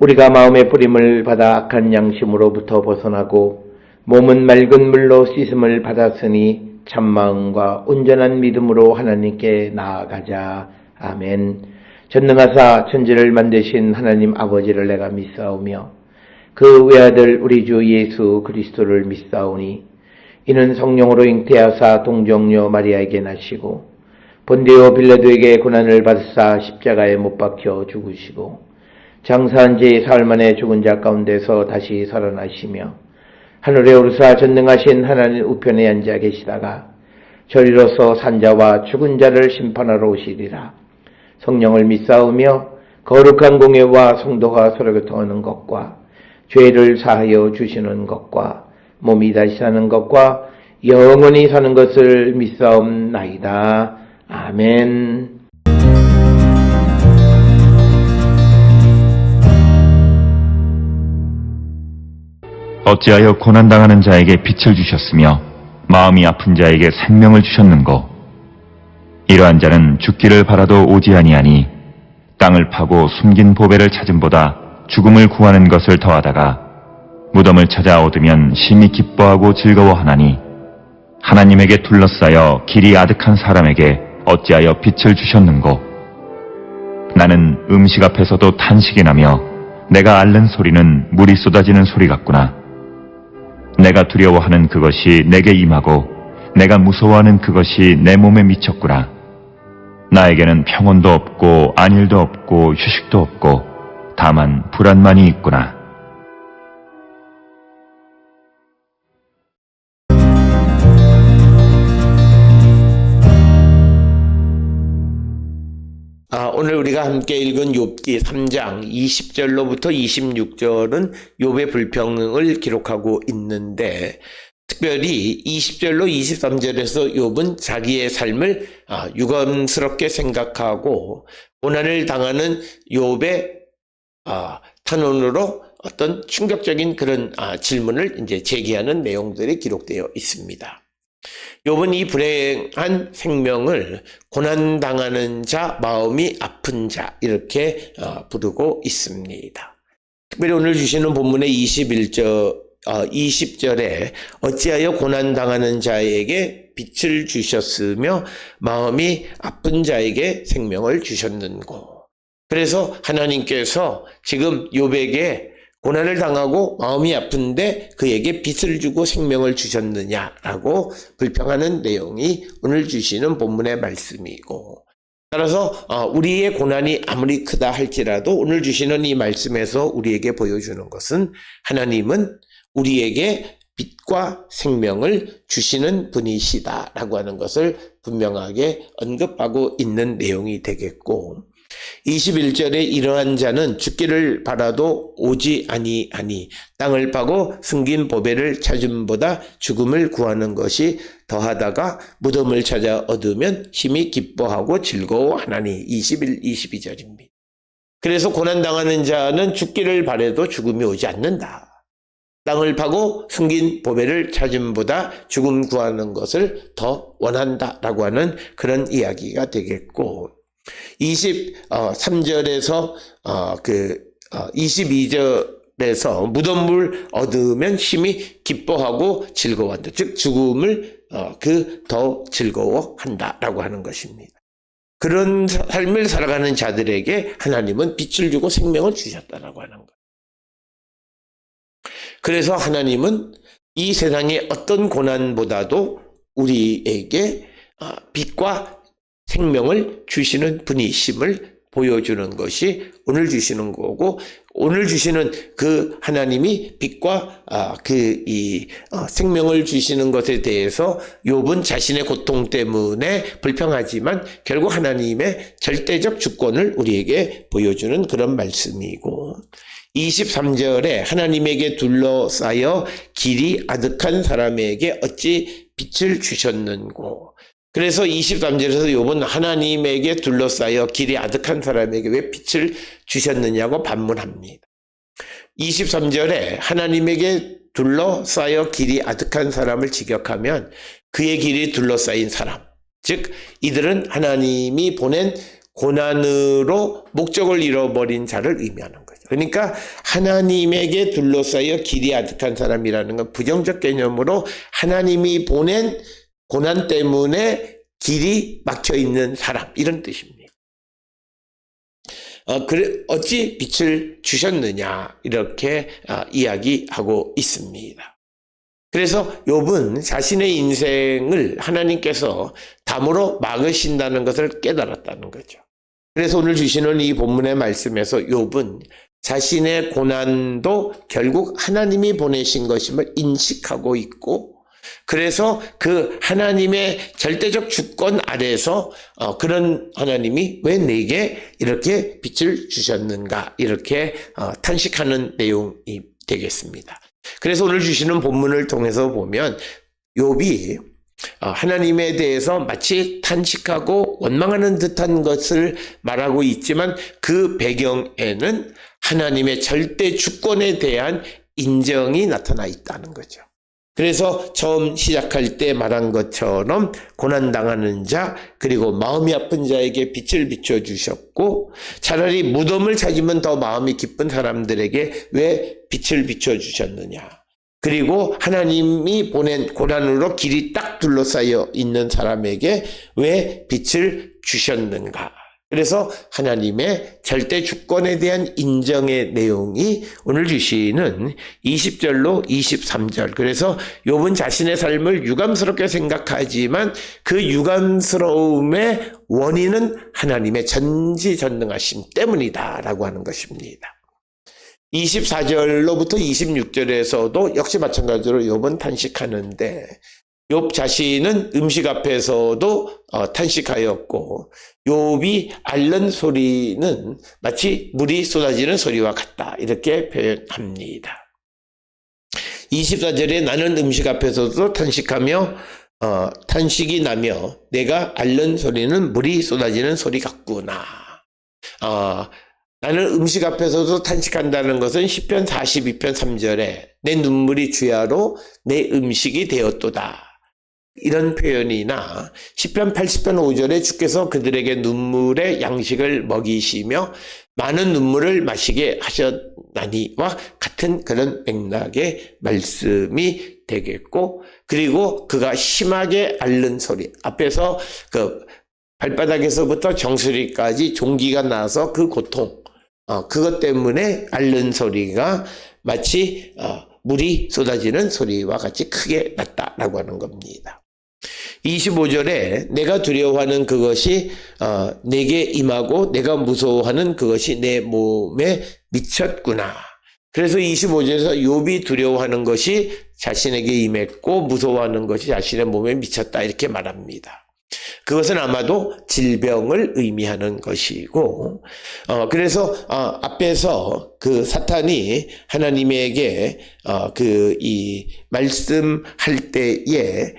우리가 마음의 뿌림을 받아 악한 양심으로부터 벗어나고 몸은 맑은 물로 씻음을 받았으니 참마음과 온전한 믿음으로 하나님께 나아가자. 아멘. 전능하사 천지를 만드신 하나님 아버지를 내가 믿사오며 그 외아들 우리 주 예수 그리스도를 믿사오니 이는 성령으로 잉태하사 동정녀 마리아에게 나시고 본디오 빌라도에게 고난을 받으사 십자가에 못 박혀 죽으시고 장사한 지 사흘 만에 죽은 자 가운데서 다시 살아나시며 하늘에 오르사 전능하신 하나님 우편에 앉아 계시다가 저리로서 산자와 죽은 자를 심판하러 오시리라. 성령을 믿사오며 거룩한 공예와 성도가 서로 교통하는 것과 죄를 사하여 주시는 것과 몸이 다시 사는 것과 영원히 사는 것을 믿사옵나이다. 아멘. 어찌하여 고난당하는 자에게 빛을 주셨으며 마음이 아픈 자에게 생명을 주셨는고. 이러한 자는 죽기를 바라도 오지 아니하니 땅을 파고 숨긴 보배를 찾음보다 죽음을 구하는 것을 더하다가 무덤을 찾아 얻으면 심히 기뻐하고 즐거워하나니 하나님에게 둘러싸여 길이 아득한 사람에게 어찌하여 빛을 주셨는고. 나는 음식 앞에서도 탄식이 나며 내가 앓는 소리는 물이 쏟아지는 소리 같구나. 내가 두려워하는 그것이 내게 임하고 내가 무서워하는 그것이 내 몸에 미쳤구나. 나에게는 평온도 없고 안일도 없고 휴식도 없고 다만 불안만이 있구나. 오늘 우리가 함께 읽은 욥기 3장 20절로부터 26절은 욥의 불평을 기록하고 있는데, 특별히 20절로 23절에서 욥은 자기의 삶을 유감스럽게 생각하고 고난을 당하는 욥의 탄원으로 어떤 충격적인 그런 질문을 이제 제기하는 내용들이 기록되어 있습니다. 욥은 이 불행한 생명을 고난당하는 자, 마음이 아픈 자 이렇게 부르고 있습니다. 특별히 오늘 주시는 본문의 20절에 어찌하여 고난당하는 자에게 빛을 주셨으며 마음이 아픈 자에게 생명을 주셨는고. 그래서 하나님께서 지금 욥에게 고난을 당하고 마음이 아픈데 그에게 빛을 주고 생명을 주셨느냐라고 불평하는 내용이 오늘 주시는 본문의 말씀이고, 따라서 우리의 고난이 아무리 크다 할지라도 오늘 주시는 이 말씀에서 우리에게 보여주는 것은 하나님은 우리에게 빛과 생명을 주시는 분이시다라고 하는 것을 분명하게 언급하고 있는 내용이 되겠고, 21절에 이러한 자는 죽기를 바라도 오지 아니하니 땅을 파고 숨긴 보배를 찾음보다 죽음을 구하는 것이 더하다가 무덤을 찾아 얻으면 심히 기뻐하고 즐거워하나니. 21, 22절입니다. 그래서 고난당하는 자는 죽기를 바라도 죽음이 오지 않는다. 땅을 파고 숨긴 보배를 찾음보다 죽음 구하는 것을 더 원한다라고 하는 그런 이야기가 되겠고, 23절에서 22절에서 무덤을 얻으면 심히 기뻐하고 즐거워한다. 즉 죽음을 더 즐거워한다라고 하는 것입니다. 그런 삶을 살아가는 자들에게 하나님은 빛을 주고 생명을 주셨다라고 하는 것. 그래서 하나님은 이 세상의 어떤 고난보다도 우리에게 빛과 생명을 주시는 분이심을 보여주는 것이 오늘 주시는 거고, 오늘 주시는 그 하나님이 빛과 생명을 주시는 것에 대해서 욥은 자신의 고통 때문에 불평하지만 결국 하나님의 절대적 주권을 우리에게 보여주는 그런 말씀이고, 23절에 하나님에게 둘러싸여 길이 아득한 사람에게 어찌 빛을 주셨는고. 그래서 23절에서 욥은 하나님에게 둘러싸여 길이 아득한 사람에게 왜 빛을 주셨느냐고 반문합니다. 23절에 하나님에게 둘러싸여 길이 아득한 사람을 직역하면 그의 길이 둘러싸인 사람, 즉 이들은 하나님이 보낸 고난으로 목적을 잃어버린 자를 의미하는 거죠. 그러니까 하나님에게 둘러싸여 길이 아득한 사람이라는 건 부정적 개념으로 하나님이 보낸 고난 때문에 길이 막혀 있는 사람, 이런 뜻입니다. 어찌 빛을 주셨느냐, 이렇게 이야기하고 있습니다. 그래서 욥은 자신의 인생을 하나님께서 담으로 막으신다는 것을 깨달았다는 거죠. 그래서 오늘 주시는 이 본문의 말씀에서 욥은 자신의 고난도 결국 하나님이 보내신 것임을 인식하고 있고, 그래서 그 하나님의 절대적 주권 아래서 그런 하나님이 왜 내게 이렇게 빛을 주셨는가, 이렇게 탄식하는 내용이 되겠습니다. 그래서 오늘 주시는 본문을 통해서 보면 욥이 하나님에 대해서 마치 탄식하고 원망하는 듯한 것을 말하고 있지만 그 배경에는 하나님의 절대 주권에 대한 인정이 나타나 있다는 거죠. 그래서 처음 시작할 때 말한 것처럼 고난당하는 자, 그리고 마음이 아픈 자에게 빛을 비춰주셨고, 차라리 무덤을 찾으면 더 마음이 기쁜 사람들에게 왜 빛을 비춰주셨느냐, 그리고 하나님이 보낸 고난으로 길이 딱 둘러싸여 있는 사람에게 왜 빛을 주셨는가. 그래서 하나님의 절대 주권에 대한 인정의 내용이 오늘 주시는 20절로 23절. 그래서 욥은 자신의 삶을 유감스럽게 생각하지만 그 유감스러움의 원인은 하나님의 전지전능하심 때문이다라고 하는 것입니다. 24절로부터 26절에서도 역시 마찬가지로 욥은 탄식하는데, 욥 자신은 음식 앞에서도 탄식하였고, 욥이 앓는 소리는 마치 물이 쏟아지는 소리와 같다, 이렇게 표현합니다. 24절에 나는 음식 앞에서도 탄식하며 탄식이 나며 내가 앓는 소리는 물이 쏟아지는 소리 같구나. 나는 음식 앞에서도 탄식한다는 것은 시편 42편 3절에 내 눈물이 주야로 내 음식이 되었도다, 이런 표현이나 시편 80편 5절에 주께서 그들에게 눈물의 양식을 먹이시며 많은 눈물을 마시게 하셨나니와 같은 그런 맥락의 말씀이 되겠고, 그리고 그가 심하게 앓는 소리, 앞에서 그 발바닥에서부터 정수리까지 종기가 나서 그 고통, 그것 때문에 앓는 소리가 마치 물이 쏟아지는 소리와 같이 크게 났다라고 하는 겁니다. 25절에 내가 두려워하는 그것이 내게 임하고 내가 무서워하는 그것이 내 몸에 미쳤구나. 그래서 25절에서 욥이 두려워하는 것이 자신에게 임했고 무서워하는 것이 자신의 몸에 미쳤다, 이렇게 말합니다. 그것은 아마도 질병을 의미하는 것이고, 그래서 앞에서 그 사탄이 하나님에게 이 말씀할 때에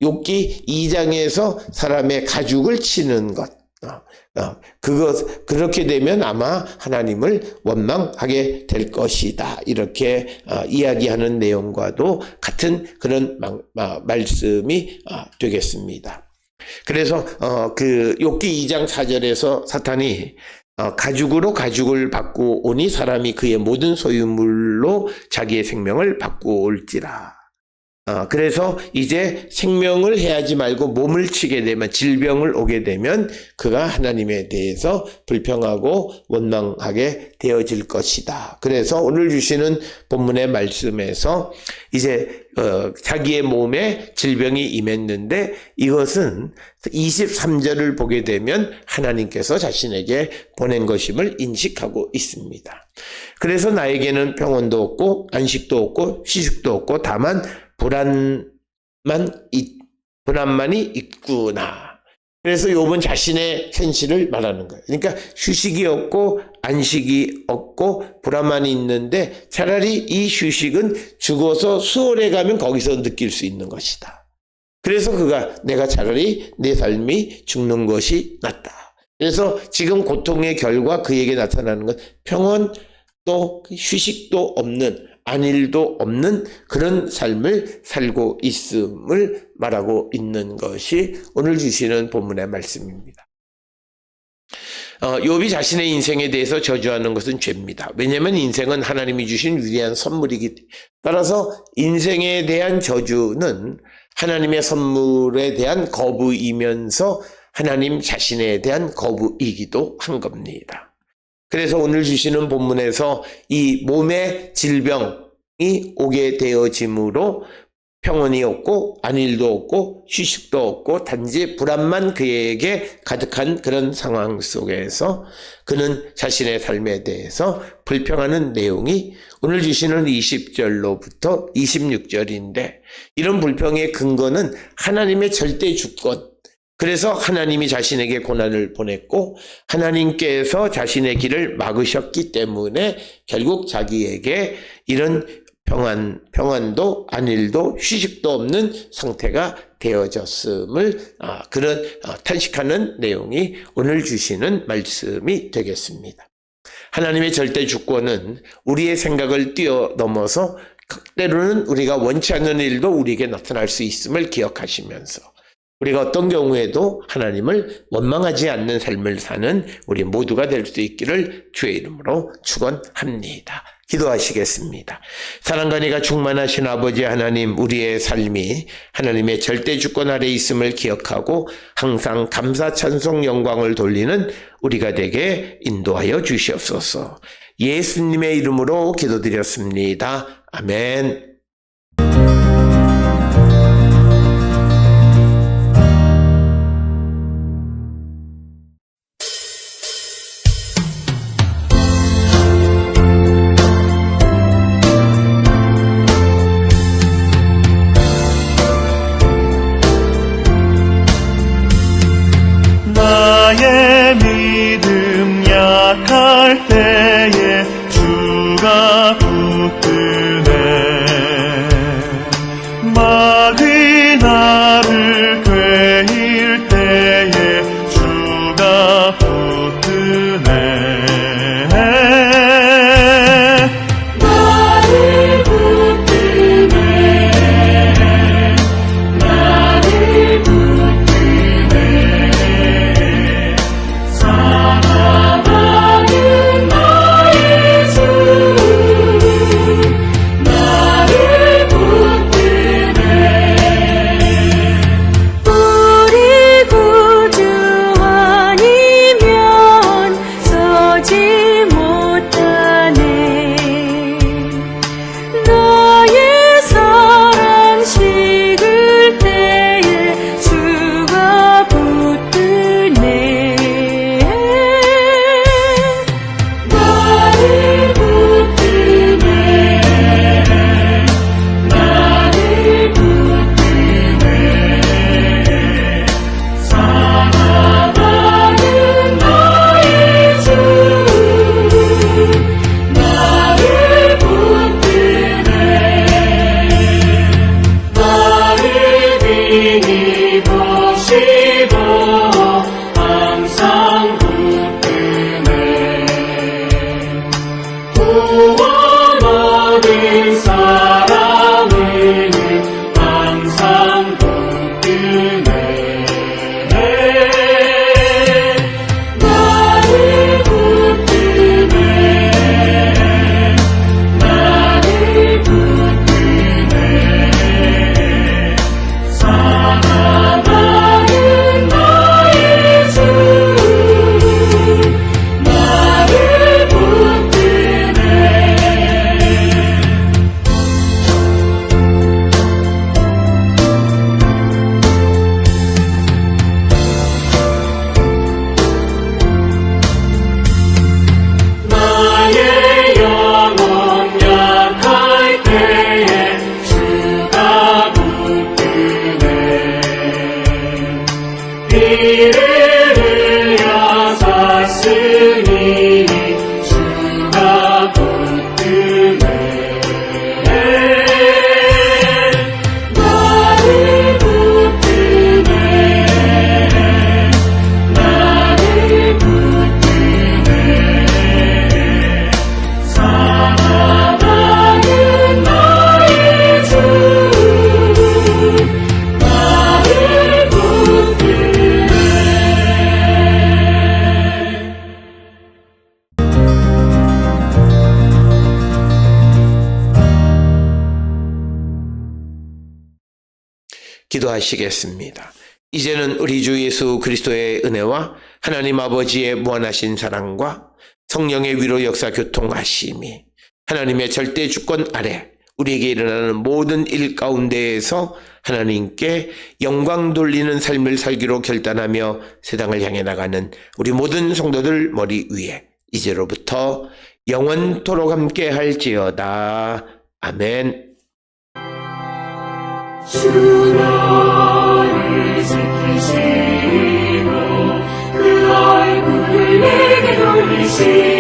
욥기 2장에서 사람의 가죽을 치는 것, 그렇게 되면 아마 하나님을 원망하게 될 것이다, 이렇게 이야기하는 내용과도 같은 그런 말씀이 되겠습니다. 그래서 그 욥기 2장 4절에서 사탄이 가죽으로 가죽을 받고 오니 사람이 그의 모든 소유물로 자기의 생명을 받고 올지라. 그래서 이제 생명을 해하지 말고 몸을 치게 되면, 질병을 오게 되면 그가 하나님에 대해서 불평하고 원망하게 되어질 것이다. 그래서 오늘 주시는 본문의 말씀에서 이제 자기의 몸에 질병이 임했는데, 이것은 23절을 보게 되면 하나님께서 자신에게 보낸 것임을 인식하고 있습니다. 그래서 나에게는 평온도 없고 안식도 없고 휴식도 없고 다만 불안만이 있구나. 그래서 욥은 자신의 현실을 말하는 거예요. 그러니까 휴식이 없고 안식이 없고 불안만이 있는데, 차라리 이 휴식은 죽어서 수월에 가면 거기서 느낄 수 있는 것이다. 그래서 그가 내가 차라리 내 삶이 죽는 것이 낫다. 그래서 지금 고통의 결과 그에게 나타나는 건 평온도 휴식도 없는, 안일도 없는 그런 삶을 살고 있음을 말하고 있는 것이 오늘 주시는 본문의 말씀입니다. 욥이 자신의 인생에 대해서 저주하는 것은 죄입니다. 왜냐하면 인생은 하나님이 주신 위대한 선물이기 따라서 인생에 대한 저주는 하나님의 선물에 대한 거부이면서 하나님 자신에 대한 거부이기도 한 겁니다. 그래서 오늘 주시는 본문에서 이 몸의 질병이 오게 되어짐으로 평온이 없고 안일도 없고 휴식도 없고 단지 불안만 그에게 가득한 그런 상황 속에서 그는 자신의 삶에 대해서 불평하는 내용이 오늘 주시는 20절로부터 26절인데 이런 불평의 근거는 하나님의 절대 주권, 그래서 하나님이 자신에게 고난을 보냈고 하나님께서 자신의 길을 막으셨기 때문에 결국 자기에게 이런 평안도 안일도 휴식도 없는 상태가 되어졌음을 그런 탄식하는 내용이 오늘 주시는 말씀이 되겠습니다. 하나님의 절대 주권은 우리의 생각을 뛰어넘어서 때로는 우리가 원치 않는 일도 우리에게 나타날 수 있음을 기억하시면서 우리가 어떤 경우에도 하나님을 원망하지 않는 삶을 사는 우리 모두가 될 수 있기를 주의 이름으로 축원합니다. 기도하시겠습니다. 사랑과 은혜가 충만하신 아버지 하나님, 우리의 삶이 하나님의 절대 주권 아래 있음을 기억하고 항상 감사 찬송 영광을 돌리는 우리가 되게 인도하여 주시옵소서. 예수님의 이름으로 기도드렸습니다. 아멘. 나의 믿음 약할 때에 주가 붙드네 기도하시겠습니다. 이제는 우리 주 예수 그리스도의 은혜와 하나님 아버지의 무한하신 사랑과 성령의 위로 역사 교통하심이 하나님의 절대 주권 아래 우리에게 일어나는 모든 일 가운데에서 하나님께 영광 돌리는 삶을 살기로 결단하며 세상을 향해 나가는 우리 모든 성도들 머리 위에 이제로부터 영원토록 함께 할지어다. 아멘. 주 너를 지키시고 그 얼굴을 내게 돌리시고